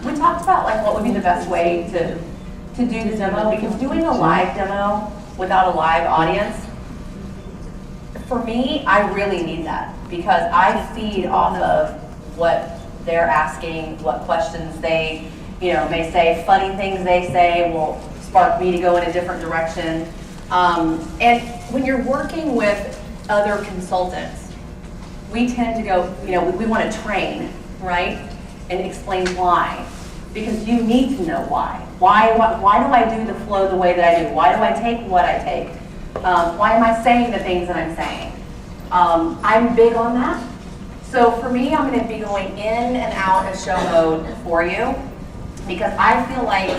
we talked about like what would be the best way to do the demo, because doing a live demo without a live audience, for me, I really need that, because I feed off of what they're asking, what questions they, may say, funny things they say will spark me to go in a different direction. And when you're working with other consultants, we tend to go, we want to train, right? And explain why. Because you need to know why. Why do I do the flow the way that I do? Why do I take what I take? Why am I saying the things that I'm saying? I'm big on that. So for me, I'm going to be going in and out of show mode for you, because I feel like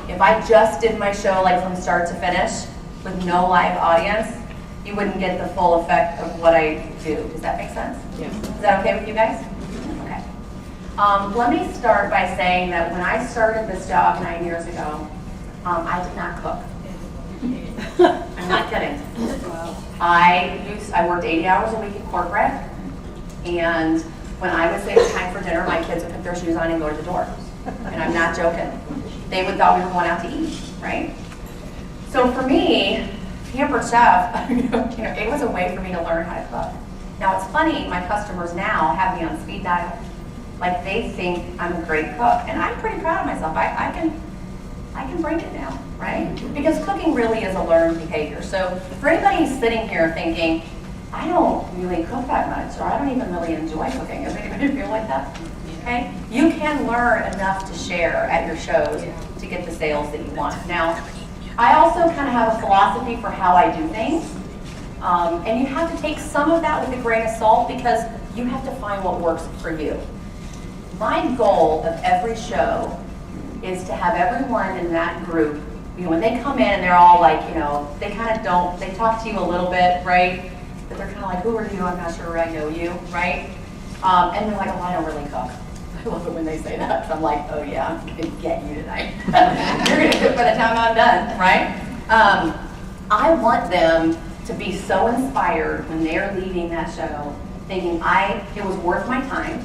if I just did my show like from start to finish with no live audience, you wouldn't get the full effect of what I do. Does that make sense? Yes. Is that okay with you guys? Okay. Let me start by saying that when I started this job 9 years ago, I did not cook. I'm not kidding. I worked 80 hours a week in corporate, and when I would say it was time for dinner, my kids would put their shoes on and go to the door. And I'm not joking. They would thought we were going out to eat, right? So for me, Pampered Chef, it was a way for me to learn how to cook. Now it's funny, my customers now have me on speed dial. Like they think I'm a great cook, and I'm pretty proud of myself. I can break it down, right? Because cooking really is a learned behavior. So for anybody sitting here thinking, I don't really cook that much, or I don't even really enjoy cooking, does anybody feel like that? Okay? You can learn enough to share at your shows to get the sales that you want. Now, I also kind of have a philosophy for how I do things, and you have to take some of that with a grain of salt, because you have to find what works for you. My goal of every show is to have everyone in that group, when they come in and they're all like, they kind of they talk to you a little bit, right? But they're kind of like, who are you? I'm not sure I know you, right? And they're like, oh, I don't really cook. I love it when they say that, 'cause I'm like, oh yeah, I'm gonna get you tonight. You're gonna cook by the time I'm done, right? I want them to be so inspired when they're leaving that show, thinking it was worth my time.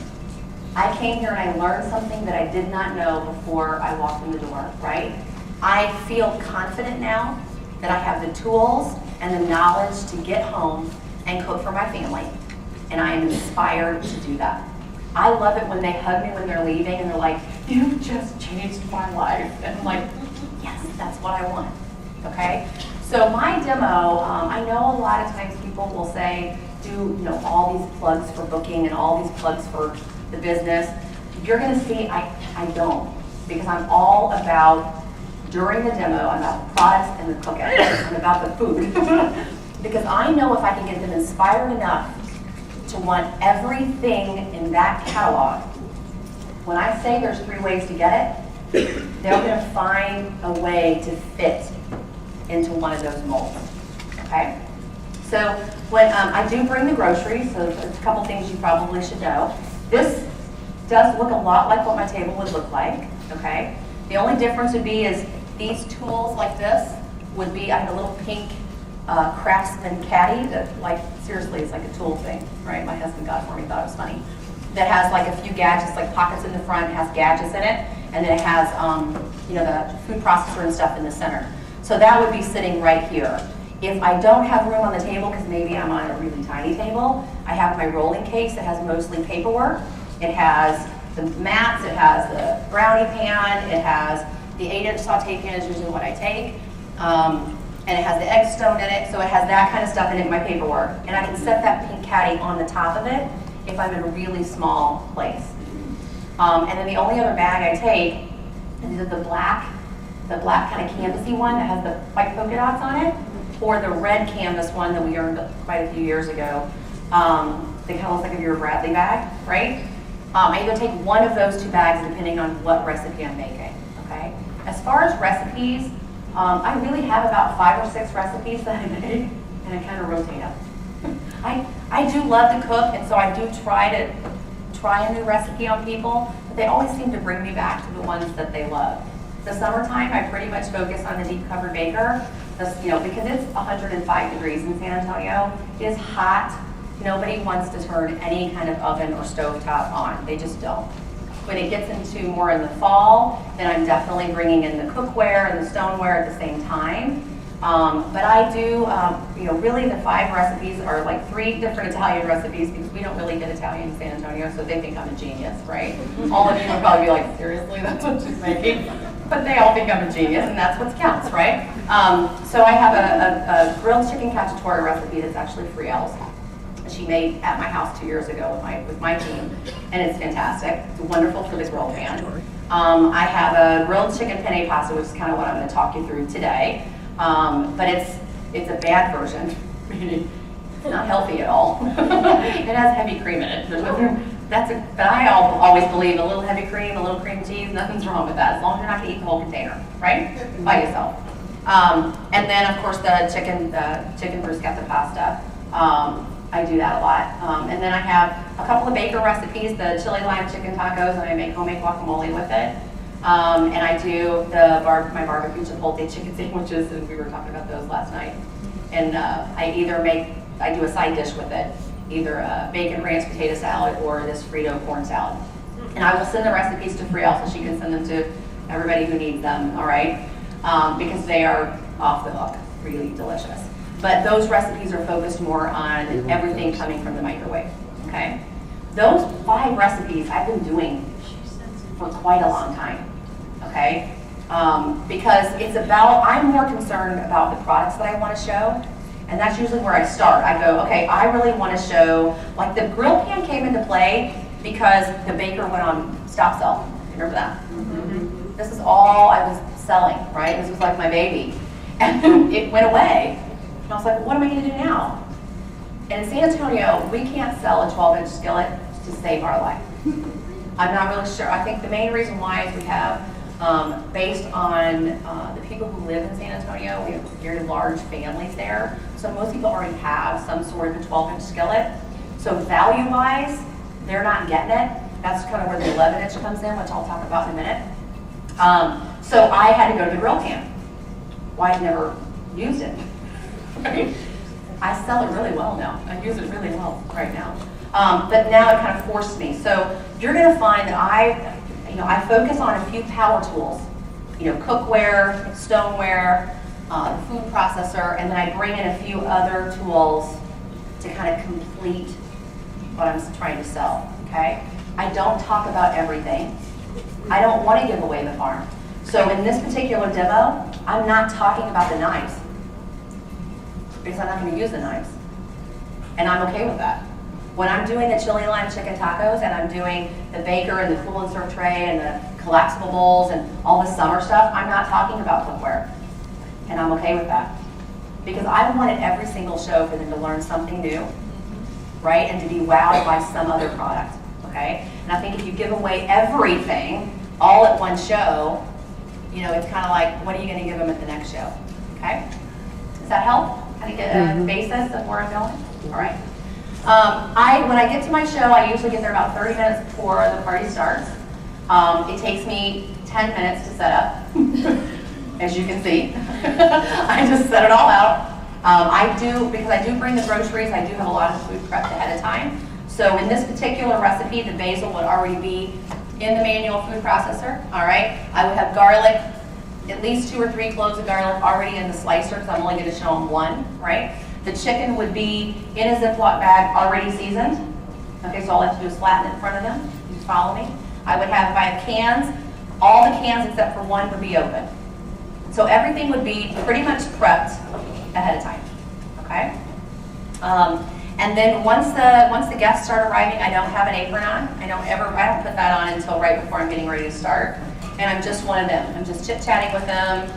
I came here and I learned something that I did not know before I walked in the door, right? I feel confident now that I have the tools and the knowledge to get home and cook for my family, and I am inspired to do that. I love it when they hug me when they're leaving and they're like, you just changed my life. And I'm like, yes, that's what I want, okay? So my demo, I know a lot of times people will say, do all these plugs for booking and all these plugs for the business. You're gonna see I don't, because I'm all about, during the demo, I'm about the products and the cooking. I'm about the food. Because I know if I can get them inspired enough to want everything in that catalog, when I say there's 3 ways to get it, they're going to find a way to fit into one of those molds, okay? So when I do bring the groceries, so there's a couple things you probably should know. This does look a lot like what my table would look like, okay? The only difference would be is these tools like this would be, I have a little pink Craftsman caddy that, like, seriously, it's like a tool thing, right? My husband got it for me, thought it was funny. That has like a few gadgets, like pockets in the front, it has gadgets in it, and then it has, the food processor and stuff in the center. So that would be sitting right here. If I don't have room on the table, because maybe I'm on a really tiny table, I have my rolling case that has mostly paperwork. It has the mats, it has the brownie pan, it has the 8-inch saute pan is usually what I take. And it has the egg stone in it, so it has that kind of stuff in it in my paperwork. And I can set that pink caddy on the top of it if I'm in a really small place. And then the only other bag I take is the black kind of canvasy one that has the white polka dots on it, or the red canvas one that we earned quite a few years ago. They kind of looks like a Vera Bradley bag, right? I either take one of those 2 bags depending on what recipe I'm making, okay? As far as recipes, I really have about 5 or 6 recipes that I make, and I kind of rotate them. I do love to cook, and so I do try a new recipe on people, but they always seem to bring me back to the ones that they love. The summertime, I pretty much focus on the deep covered baker, because it's 105 degrees in San Antonio. It is hot. Nobody wants to turn any kind of oven or stove top on. They just don't. When it gets into more in the fall, then I'm definitely bringing in the cookware and the stoneware at the same time. But I do, really the 5 recipes are like 3 different Italian recipes because we don't really get Italian in San Antonio, so they think I'm a genius, right? All of you will probably be like, seriously, that's what she's making? But they all think I'm a genius, and that's what counts, right? So I have a grilled chicken cacciatore recipe that's actually Friel's. She made at my house 2 years ago with my team, and it's fantastic. It's wonderful for the grill pan. I have a grilled chicken penne pasta, which is kind of what I'm going to talk you through today. But it's a bad version, meaning it's not healthy at all. It has heavy cream in it. But I always believe a little heavy cream, a little cream cheese, nothing's wrong with that, as long as you're not going to eat the whole container, right? By yourself. And then, of course, the chicken bruschetta pasta. I do that a lot. And then I have a couple of baker recipes, the chili lime chicken tacos, and I make homemade guacamole with it. And I do my barbecue chipotle chicken sandwiches, and we were talking about those last night. And I do a side dish with it, either a bacon ranch potato salad or this Frito corn salad. And I will send the recipes to Friel so she can send them to everybody who needs them, all right? Because they are off the hook, really delicious. But those recipes are focused more on everything coming from the microwave, okay? Those 5 recipes I've been doing for quite a long time, okay? Because I'm more concerned about the products that I want to show, and that's usually where I start. I go, okay, I really want to show, like the grill pan came into play because the baker went on stop sell. Remember that? Mm-hmm. This is all I was selling, right? This was like my baby. And then it went away. And I was like, what am I going to do now? And in San Antonio, we can't sell a 12-inch skillet to save our life. I'm not really sure. I think the main reason why is we have, based on the people who live in San Antonio, we have very large families there. So most people already have some sort of a 12-inch skillet. So value-wise, they're not getting it. That's kind of where the 11-inch comes in, which I'll talk about in a minute. So I had to go to the grill pan. Well, I've never used it. Right? I sell it really well now. I use it really well right now. But now it kind of forced me. So you're going to find that I focus on a few power tools, cookware, stoneware, the food processor, and then I bring in a few other tools to kind of complete what I'm trying to sell, okay? I don't talk about everything. I don't want to give away the farm. So in this particular demo, I'm not talking about the knives because I'm not going to use the knives. And I'm okay with that. When I'm doing the chili lime chicken tacos and I'm doing the baker and the cool and serve tray and the collapsible bowls and all the summer stuff, I'm not talking about cookware. And I'm okay with that. Because I wanted every single show for them to learn something new, right? And to be wowed by some other product, okay? And I think if you give away everything all at one show, it's kind of like, what are you going to give them at the next show, okay? Does that help? Kind of get a basis of where I'm going? All right. When I get to my show, I usually get there about 30 minutes before the party starts. It takes me 10 minutes to set up, as you can see. I just set it all out. Because I do bring the groceries, I do have a lot of food prepped ahead of time. So in this particular recipe, the basil would already be in the manual food processor, all right? I would have garlic, at least 2 or 3 cloves of garlic already in the slicer, because I'm only going to show them 1, right? The chicken would be in a Ziploc bag already seasoned. Okay, so all I have to do is flatten it in front of them. You just follow me. I would have 5 cans. All the cans except for 1 would be open. So everything would be pretty much prepped ahead of time. Okay? And then once the guests start arriving, I don't have an apron on. I don't put that on until right before I'm getting ready to start. And I'm just one of them. I'm just chit-chatting with them,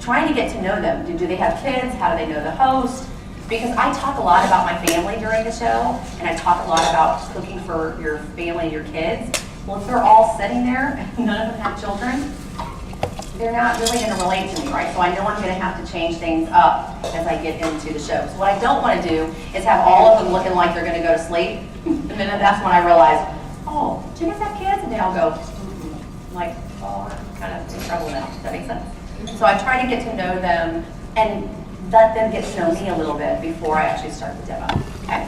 trying to get to know them. Do they have kids? How do they know the host? Because I talk a lot about my family during the show, and I talk a lot about cooking for your family and your kids. Well, if they're all sitting there and none of them have children, they're not really going to relate to me, right? So I know I'm going to have to change things up as I get into the show. So what I don't want to do is have all of them looking like they're going to go to sleep. And then that's when I realize, oh, do you guys have kids? And they all go, like, oh, I'm kind of in trouble now. Does that make sense? So I try to get to know them and let them get to know me a little bit before I actually start the demo, okay?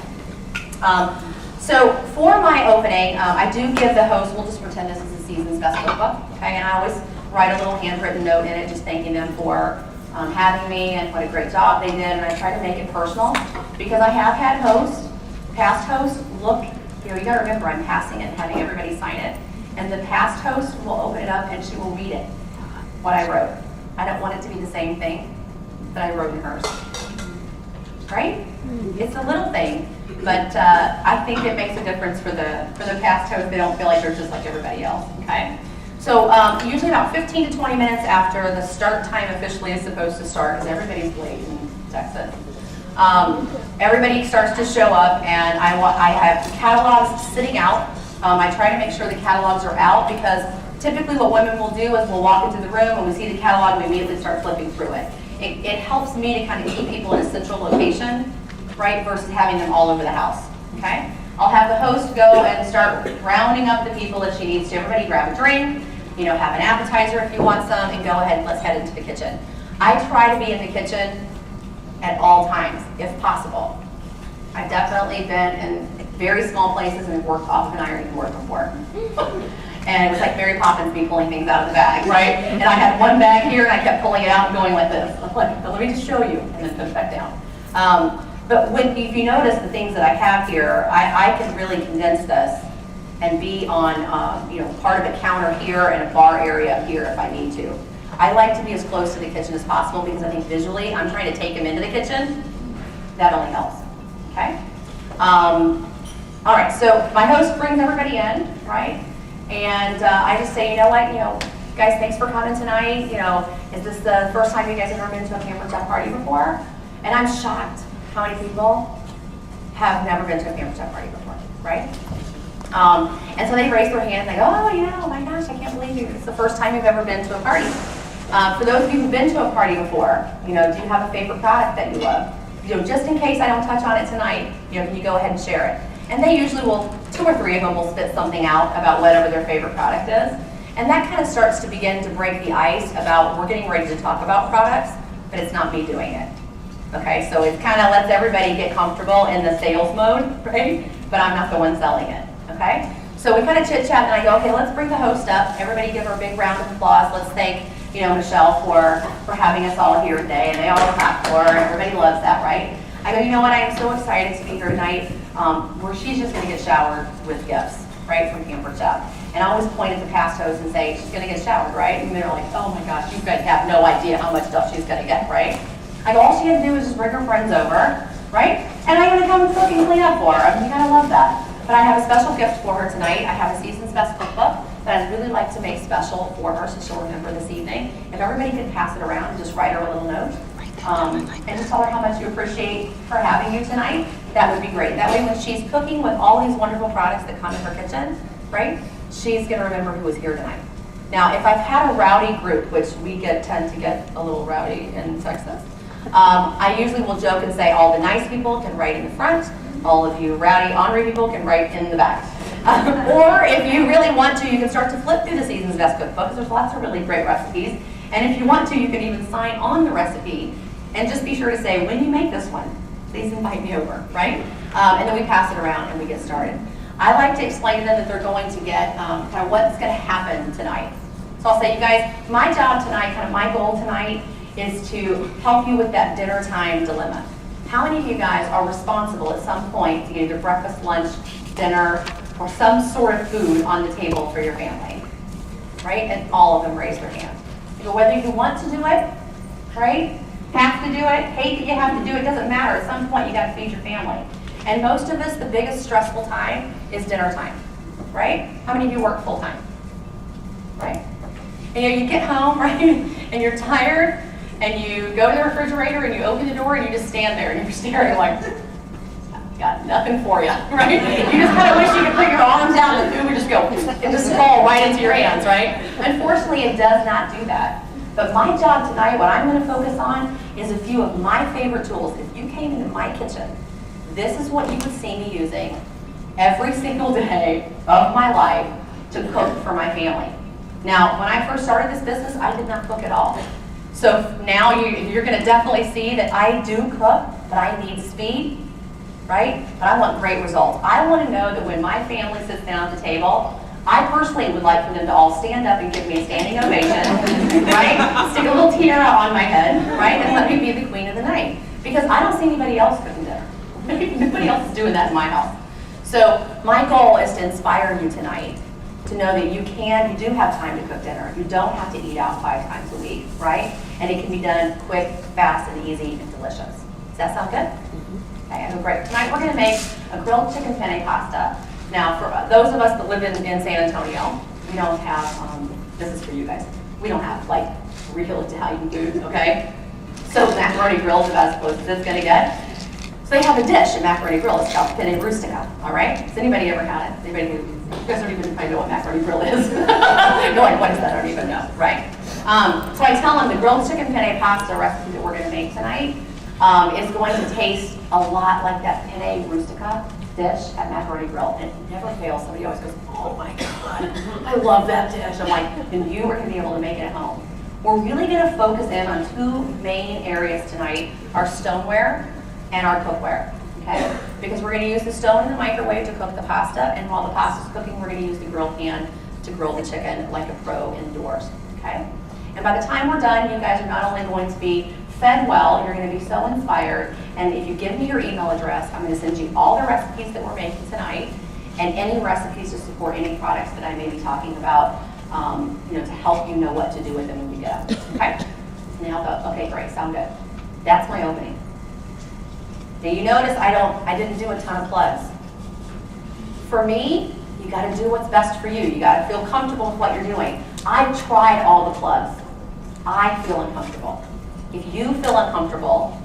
So for my opening, I do give the host, we'll just pretend this is a season's best cookbook, okay? And I always write a little handwritten note in it just thanking them for having me and what a great job they did, and I try to make it personal because I have had past hosts, look, you gotta remember I'm passing it and having everybody sign it, and the past host will open it up and she will read it, what I wrote. I don't want it to be the same thing that I wrote in hers, right? It's a little thing, but I think it makes a difference for the past hosts. They don't feel like they're just like everybody else, okay? So usually about 15 to 20 minutes after the start time officially is supposed to start, because everybody's late in Texas, everybody starts to show up, and I have catalogs sitting out. I try to make sure the catalogs are out because typically what women will do is we'll walk into the room and we see the catalog and we immediately start flipping through it. It helps me to kind of keep people in a central location, right, versus having them all over the house, okay? I'll have the host go and start rounding up the people that she needs to. Everybody grab a drink, have an appetizer if you want some, and go ahead, let's head into the kitchen. I try to be in the kitchen at all times, if possible. I've definitely been in very small places and worked off an ironing board before. And it was like Mary Poppins me pulling things out of the bag, right? And I had one bag here and I kept pulling it out and going like this. Let me just show you, and then put it back down. But if you notice the things that I have here, I can really condense this and be on part of the counter here and a bar area here if I need to. I like to be as close to the kitchen as possible because I think visually I'm trying to take them into the kitchen. That only helps, okay? All right, so my host brings everybody in, right? And I just say, guys, thanks for coming tonight. Is this the first time you guys have ever been to a Pampered Chef party before? And I'm shocked how many people have never been to a Pampered Chef party before, right? And so they raise their hand and they go, oh my gosh, I can't believe it's the first time you've ever been to a party. For those of you who've been to a party before, do you have a favorite product that you love? Just in case I don't touch on it tonight, can you go ahead and share it? And they usually will, 2 or 3 of them will spit something out about whatever their favorite product is. And that kind of starts to begin to break the ice about we're getting ready to talk about products, but it's not me doing it. Okay, so it kind of lets everybody get comfortable in the sales mode, right? But I'm not the one selling it, okay? So we kind of chit chat and I go, okay, let's bring the host up. Everybody give her a big round of applause. Let's thank, Michelle for having us all here today. And they all clap for her. Everybody loves that, right? I go, you know what? I am so excited to be here tonight where she's just going to get showered with gifts, right, from Pampered Chef. And I always point at the past host and say, she's going to get showered, right? And they're like, oh my gosh, you guys have no idea how much stuff she's going to get, right? I go, all she had to do is just bring her friends over, right? And I'm going to come cook and clean up for her. I mean, you got to love that. But I have a special gift for her tonight. I have a season's best cookbook that I'd really like to make special for her so she'll remember this evening. If everybody could pass it around and just write her a little note. And just tell her how much you appreciate her having you tonight, that would be great. That way when she's cooking with all these wonderful products that come in her kitchen, right, she's going to remember who was here tonight. Now, if I've had a rowdy group, which we tend to get a little rowdy in Texas, I usually will joke and say all the nice people can write in the front, all of you rowdy, ornery people can write in the back. Or if you really want to, you can start to flip through the Season's Best Cookbook. There's lots of really great recipes. And if you want to, you can even sign on the recipe and just be sure to say, when you make this one, please invite me over, right? And then we pass it around and we get started. I like to explain to them that they're going to get kind of what's going to happen tonight. So I'll say, you guys, my job tonight, kind of my goal tonight, is to help you with that dinner time dilemma. How many of you guys are responsible at some point to get either breakfast, lunch, dinner, or some sort of food on the table for your family? Right? And all of them raise their hand. So whether you want to do it, right? Have to do it, hate that you have to do it, doesn't matter. At some point you got to feed your family. And most of us, the biggest stressful time is dinner time, right? How many of you work full time? Right? And you get home, right? And you're tired, and you go to the refrigerator and you open the door and you just stand there and you're staring like, got nothing for you, right? You just kind of wish you could put your arms out and the food would just go and just fall right into your hands, right? Unfortunately, it does not do that. But my job tonight, what I'm going to focus on is a few of my favorite tools. If you came into my kitchen, this is what you would see me using every single day of my life to cook for my family. Now, when I first started this business, I did not cook at all. So now you're going to definitely see that I do cook, but I need speed, right? But I want great results. I want to know that when my family sits down at the table, I personally would like for them to all stand up and give me a standing ovation, right? Stick a little tiara on my head, right? And let me be the queen of the night. Because I don't see anybody else cooking dinner. Nobody else is doing that in my house. So my goal is to inspire you tonight to know that you do have time to cook dinner. You don't have to eat out 5 times a week, right? And it can be done quick, fast, and easy, and delicious. Does that sound good? Okay, great. Tonight we're going to make a grilled chicken penne pasta. Now, for those of us that live in San Antonio, we don't have, this is for you guys, we don't have like real Italian food, okay? So macaroni grill is about as close as it's going to get. So they have a dish at Macaroni Grill. It's called penne rustica, all right? Has anybody ever had it? Anybody who, you guys don't even know what macaroni grill is. You're like, what is that? I don't even know, right? So I tell them the grilled chicken penne pasta recipe that we're going to make tonight is going to taste a lot like that penne rustica dish at Macaroni Grill. And it never fails. Somebody always goes, oh my God, I love that dish. I'm like, and you are going to be able to make it at home. We're really going to focus in on 2 main areas tonight, our stoneware and our cookware, okay? Because we're going to use the stone in the microwave to cook the pasta, and while the pasta's cooking, we're going to use the grill pan to grill the chicken like a pro indoors, okay? And by the time we're done, you guys are not only going to be fed well, you're going to be so inspired, and if you give me your email address, I'm going to send you all the recipes that we're making tonight, and any recipes to support any products that I may be talking about, to help you know what to do with them when you get up, okay? Now, okay, great, sound good. That's my opening. Now you notice I didn't do a ton of plugs. For me, you got to do what's best for you. You got to feel comfortable with what you're doing. I tried all the plugs. I feel uncomfortable. If you feel uncomfortable,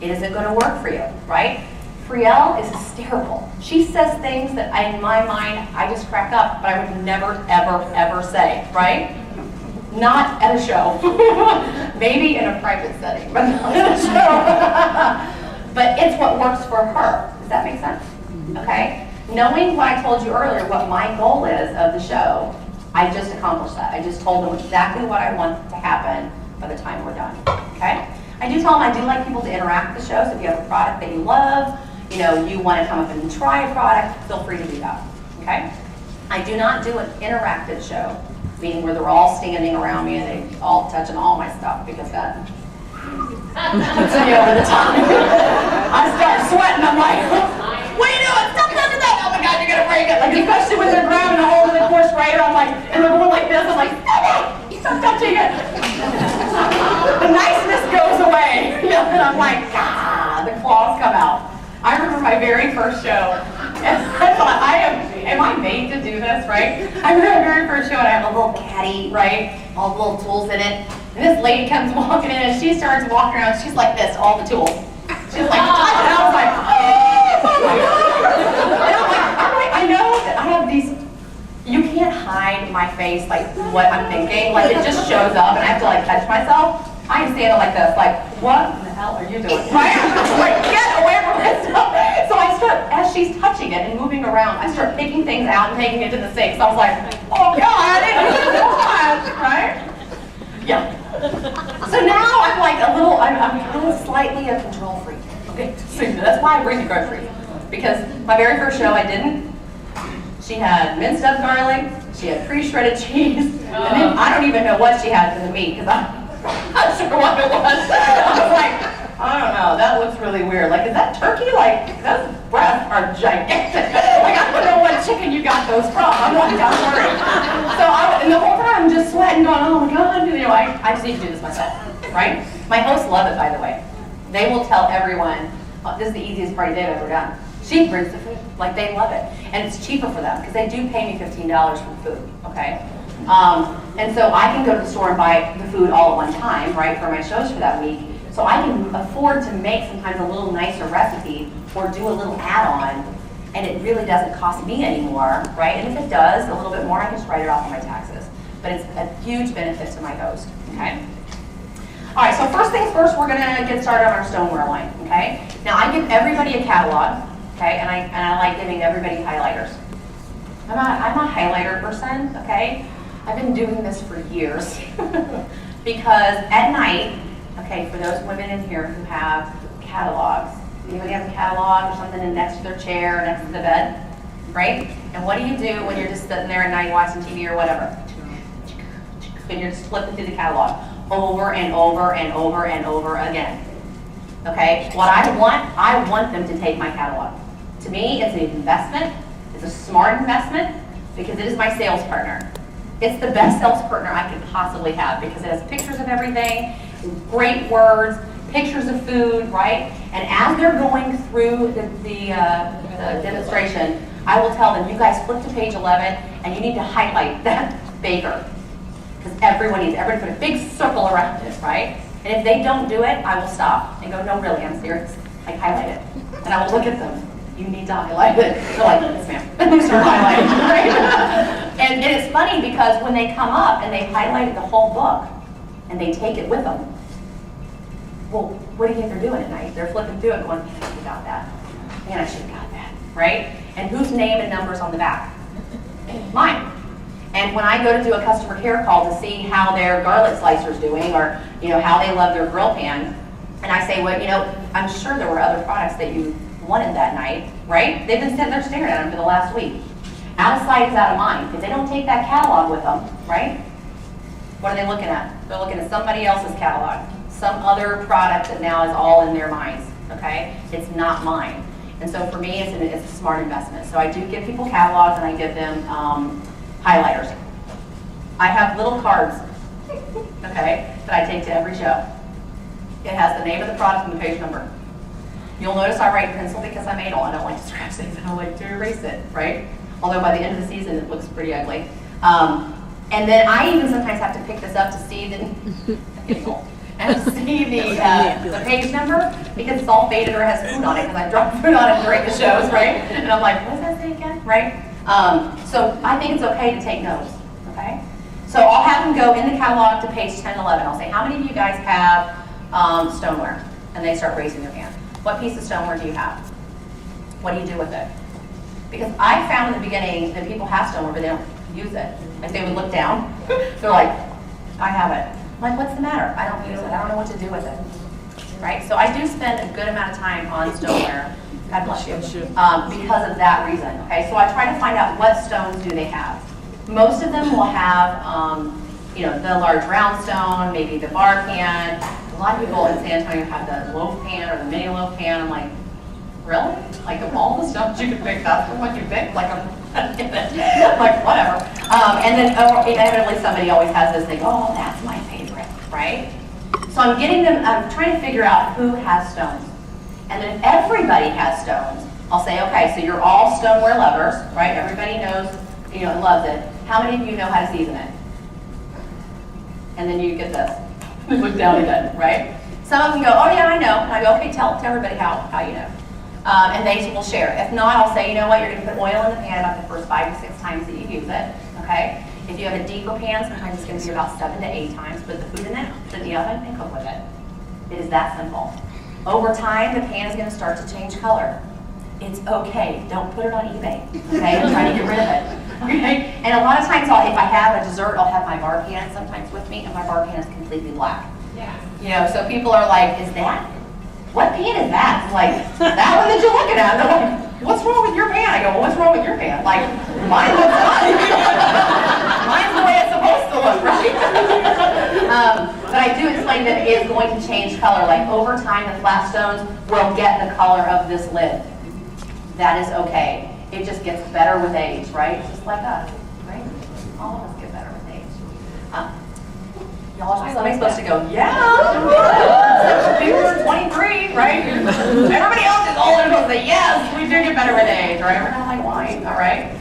it isn't going to work for you, right? Frielle is hysterical. She says things that in my mind, I just crack up, but I would never, ever, ever say, right? Not at a show. Maybe in a private setting, but not at a show. But it's what works for her. Does that make sense? Okay? Knowing what I told you earlier, what my goal is of the show, I just accomplished that. I just told them exactly what I want to happen by the time we're done. Okay? I do tell them I do like people to interact with the show, so if you have a product that you love, you want to come up and try a product, feel free to do that. Okay? I do not do an interactive show, meaning where they're all standing around me and they all touching all my stuff, because that puts me over the top. I start sweating. I'm like, what are you doing? Stop touching that. Oh my God, you're going to break it. Like, especially when they're grabbing a hold of the course writer, I'm like, and they're going like this. I'm like, stop it. Stop touching it. The niceness goes away. And I'm like, the claws come out. I remember my very first show. And I thought, am I made to do this, right? I remember my very first show, and I have a little caddy, right? All the little tools in it. And this lady comes walking in, and she starts walking around. She's like this, all the tools. She's like, and I was like, oh my God. And I'm like, I know that I have these, you can't hide my face, like what I'm thinking. Like it just shows up, and I have to like catch myself. I am standing like this, like, what in the hell are you doing? Right? Like, get away from this stuff. So I start, as she's touching it and moving around, I start picking things out and taking it to the sink. So I was like, oh God, right? Yeah. So now I'm like a little, I'm kind of slightly a control freak. Okay, so that's why I bring the groceries. Because my very first show I didn't. She had minced up garlic, she had pre-shredded cheese, and then I don't even know what she had for the meat, because I'm not sure what it was. I was like, I don't know, that looks really weird. Like, is that turkey? Like, those breasts are gigantic. Like, I don't know what chicken you got those from. I'm like, don't worry. So, and the whole time I'm just sweating, going, oh my God, I just need to do this myself, right? My hosts love it, by the way. They will tell everyone, oh, this is the easiest party they've ever done. She brings the food, like they love it. And it's cheaper for them, because they do pay me $15 for food, okay? And so I can go to the store and buy the food all at one time, right, for my shows for that week. So I can afford to make sometimes a little nicer recipe or do a little add-on, and it really doesn't cost me anymore, right? And if it does, a little bit more, I can just write it off on my taxes. But it's a huge benefit to my host, okay? All right, so first things first, we're gonna get started on our stoneware line, okay? Now I give everybody a catalog, okay, and I like giving everybody highlighters. I'm a highlighter person, okay? I've been doing this for years because at night, okay, for those women in here who have catalogs, anybody have a catalog or something next to their chair, next to the bed? right? And what do you do when you're just sitting there at night watching TV or whatever? And you're just flipping through the catalog over and over and over and over again. Okay? What I want them to take my catalog. To me, it's an investment. It's a smart investment because it is my sales partner. It's the best sales partner I could possibly have because it has pictures of everything, great words, pictures of food, right? And as they're going through the demonstration, I will tell them, you guys flip to page 11 and you need to highlight that baker. Because everybody put a big circle around it, right? And if they don't do it, I will stop and go, no, really, I'm serious. Like, highlight it. And I will look at them. You need to highlight it. They're like, yes, ma'am. And they start highlighting, right? And it's funny because when they come up and they highlighted the whole book and they take it with them, well, what do you think they're doing at night? They're flipping through it going, man, I should have got that. Man, I should have got that, right? And whose name and number's on the back? Mine. And when I go to do a customer care call to see how their garlic slicer's doing or, you know, how they love their grill pan, and I say, well, you know, I'm sure there were other products that you wanted that night, right? They've been sitting there staring at them for the last week. Out of sight is out of mind. If they don't take that catalog with them, right? What are they looking at? They're looking at somebody else's catalog, some other product that now is all in their minds, okay? It's not mine. And so for me, it's a smart investment. So I do give people catalogs and I give them highlighters. I have little cards, okay, that I take to every show. It has the name of the product and the page number. You'll notice I write in pencil because I'm anal. I don't like to scratch things. I don't like to erase it, right? Although by the end of the season, it looks pretty ugly. And then I even sometimes have to pick this up to see the, and to see the page number because it's all faded or has food on it because I drop food on it during the shows, right? And I'm like, what does that say again, right? So I think it's okay to take notes, okay? So I'll have them go in the catalog to page 10 and 11. I'll say, how many of you guys have stoneware? And they start raising their hand. What piece of stoneware do you have? What do you do with it? Because I found in the beginning that people have stoneware, but they don't use it. Like they would look down, they're like, I have it. I'm like, what's the matter? I don't use it. I don't know what to do with it. Right? So I do spend a good amount of time on stoneware. God bless you. Because of that reason. Okay, so I try to find out what stones do they have. Most of them will have, you know, the large round stone, maybe the bar pan. A lot of people in San Antonio have the loaf pan or the mini loaf pan. I'm like, really? Like of all the stones you could pick, that's the one you picked? Like, like whatever. And then inevitably somebody always has this thing. Oh, that's my favorite, right? So I'm trying to figure out who has stones. And then if everybody has stones, I'll say, okay, so you're all stoneware lovers, right? Everybody knows, you know, loves it. How many of you know how to season it? And then you get this. Look down again, right? Some of them go, oh yeah, I know. And I go, okay, tell everybody how you know. And they will share. If not, I'll say, you know what, you're going to put oil in the pan about the first 5 to 6 times that you use it, okay? If you have a deeper pan, sometimes it's going to be about 7 to 8 times. Put the food in it, put it in the oven, and cook with it. It is that simple. Over time, the pan is going to start to change color. It's okay. Don't put it on eBay, okay? I'm trying to get rid of it, okay? And a lot of times, if I have a dessert, I'll have my bar pan sometimes with me, and my bar pan is completely black. Yeah. You know, so people are like, is that? What pan is that? I'm like, that one that you're looking at. And they're like, what's wrong with your pan? I go, well, what's wrong with your pan? Like, mine looks fine. Mine's the way it's supposed to look, right? But I do explain that it is going to change color. Like over time, the flat stones will get the color of this lid. That is okay. It just gets better with age, right? Just like us, right? All of us get better with age. Y'all are somebody's supposed to go, yeah, people are 23, right? Everybody else is older and say, yes, we do get better with age, right? We're not like wine, all right?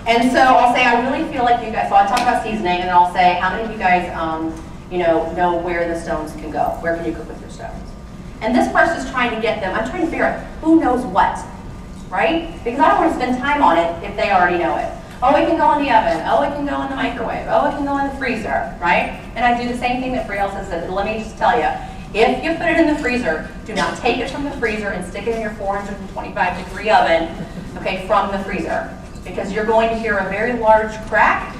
And so I'll say, I really feel like you guys, so I'll talk about seasoning, and then I'll say, how many of you guys, you know where the stones can go? Where can you cook with your stones? And this person's trying to get them, I'm trying to figure out who knows what, right? Because I don't want to spend time on it if they already know it. Oh, it can go in the oven. Oh, it can go in the microwave. Oh, it can go in the freezer, right? And I do the same thing that Friel said. Let me just tell you, if you put it in the freezer, do not take it from the freezer and stick it in your 425-degree oven, okay, from the freezer. Because you're going to hear a very large crack,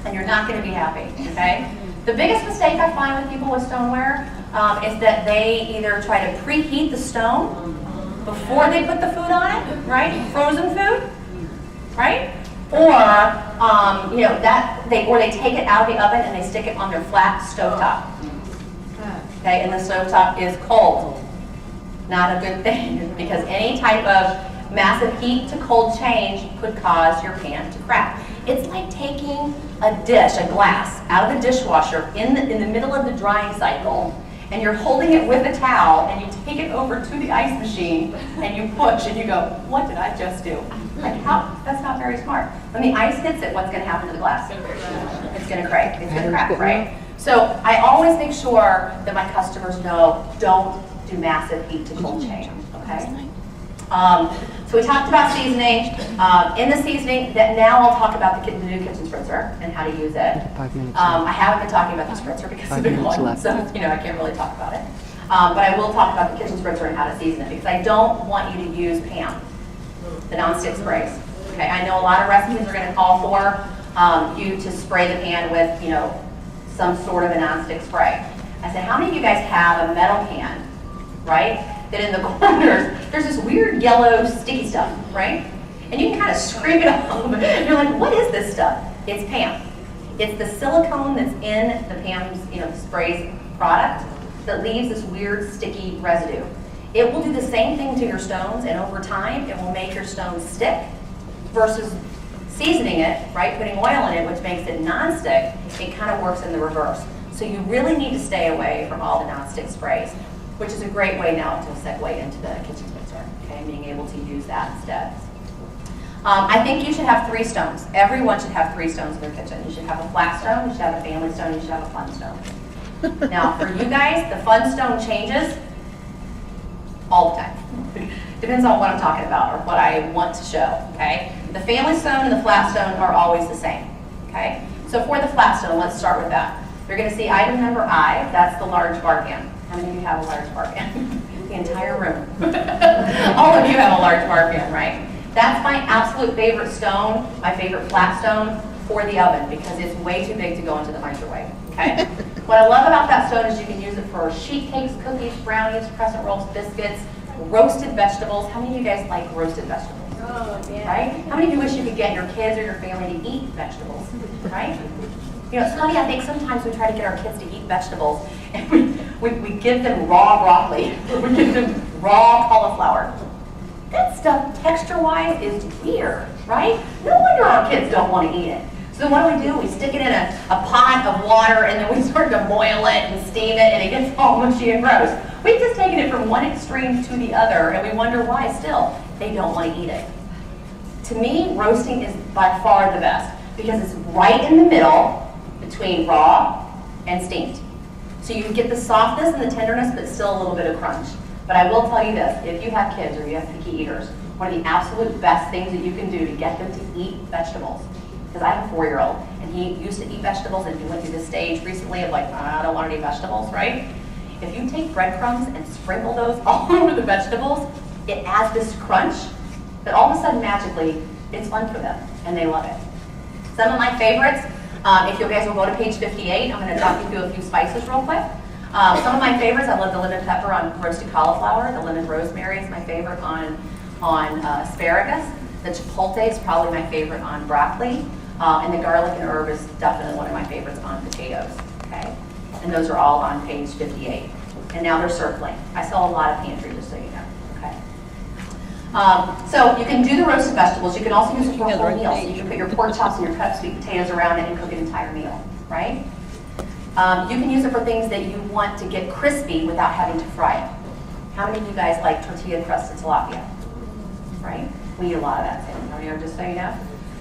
and you're not going to be happy, okay? The biggest mistake I find with people with stoneware is that they either try to preheat the stone before they put the food on it, right? Frozen food. right? Or, or they take it out of the oven and they stick it on their flat stovetop. Okay, and the stovetop is cold. Not a good thing, because any type of massive heat to cold change could cause your pan to crack. It's like taking a dish, a glass, out of the dishwasher in the middle of the drying cycle, and you're holding it with a towel, and you take it over to the ice machine, and you push, and you go, what did I just do? Like, how? That's not very smart. When the ice hits it, what's going to happen to the glass? It's going to crack. It's going to crack, right? So I always make sure that my customers know, don't do massive heat to cold change, okay? So we talked about seasoning. In the seasoning, now I'll talk about the new kitchen spritzer and how to use it. 5 minutes. I haven't been talking about the spritzer because it's been long, so I can't really talk about it. But I will talk about the kitchen spritzer and how to season it, because I don't want you to use Pam, the nonstick sprays. Okay, I know a lot of recipes are going to call for you to spray the pan with, some sort of a nonstick spray. I said, how many of you guys have a metal pan, right? That in the corners, there's this weird yellow sticky stuff, right? And you can kind of scrape it off, and you're like, what is this stuff? It's Pam. It's the silicone that's in the Pam's, sprays product that leaves this weird sticky residue. It will do the same thing to your stones, and over time, it will make your stones stick versus seasoning it, right, putting oil in it, which makes it non-stick. It kind of works in the reverse. So you really need to stay away from all the non-stick sprays, which is a great way now to segue into the kitchen spritzer, okay, being able to use that instead. I think you should have 3 stones. Everyone should have 3 stones in their kitchen. You should have a flat stone, you should have a family stone, you should have a fun stone. Now, for you guys, the fun stone changes all the time. Depends on what I'm talking about or what I want to show, okay? The family stone and the flat stone are always the same, okay? So for the flat stone, let's start with that. You're gonna see item number I, that's the large bar pan. How many of you have a large bar pan? The entire room. All of you have a large bar pan, right? That's my absolute favorite stone, my favorite flat stone for the oven, because it's way too big to go into the microwave, okay? What I love about that stone is you can use it for sheet cakes, cookies, brownies, crescent rolls, biscuits, roasted vegetables. How many of you guys like roasted vegetables? Oh, yeah. Right? How many of you wish you could get your kids or your family to eat vegetables, right? It's funny, I think sometimes we try to get our kids to eat vegetables, and we give them raw broccoli, or we give them raw cauliflower. That stuff, texture-wise, is weird, right? No wonder our kids don't want to eat it. So what do? We stick it in a pot of water, and then we start to boil it and steam it, and it gets all mushy and gross. We've just taken it from one extreme to the other, and we wonder why still they don't want to eat it. To me, roasting is by far the best, because it's right in the middle between raw and steamed. So you get the softness and the tenderness, but still a little bit of crunch. But I will tell you this, if you have kids or you have picky eaters, one of the absolute best things that you can do to get them to eat vegetables, because I have a 4-year-old, and he used to eat vegetables, and he went through this stage recently of like, I don't want to eat vegetables, right? If you take breadcrumbs and sprinkle those all over the vegetables, it adds this crunch, but all of a sudden, magically, it's fun for them, and they love it. Some of my favorites, if you guys will go to page 58, I'm going to talk you through a few spices real quick. Some of my favorites, I love the lemon pepper on roasted cauliflower. The lemon rosemary is my favorite on asparagus. The chipotle is probably my favorite on broccoli. And the garlic and herb is definitely one of my favorites on potatoes. Okay, and those are all on page 58. And now they're circling. I sell a lot of pantry, just so you know. Okay. So you can do the roasted vegetables. You can also use it for a whole meal. So you can put your pork chops and your cut sweet potatoes around it and cook an entire meal, right? You can use it for things that you want to get crispy without having to fry it. How many of you guys like tortilla crusted tilapia? Right? We eat a lot of that too, just so you know.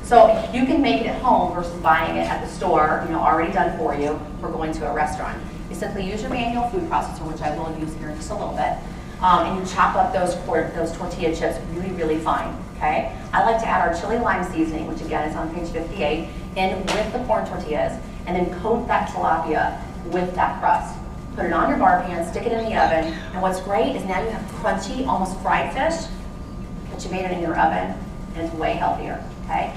So you can make it at home versus buying it at the store, already done for you, or going to a restaurant. You simply use your manual food processor, which I will use here in just a little bit, and you chop up those tortilla chips really, really fine, okay? I like to add our chili lime seasoning, which again is on page 58, in with the corn tortillas, and then coat that tilapia with that crust. Put it on your bar pan, stick it in the oven, and what's great is now you have crunchy, almost fried fish, but you made it in your oven, and it's way healthier, okay?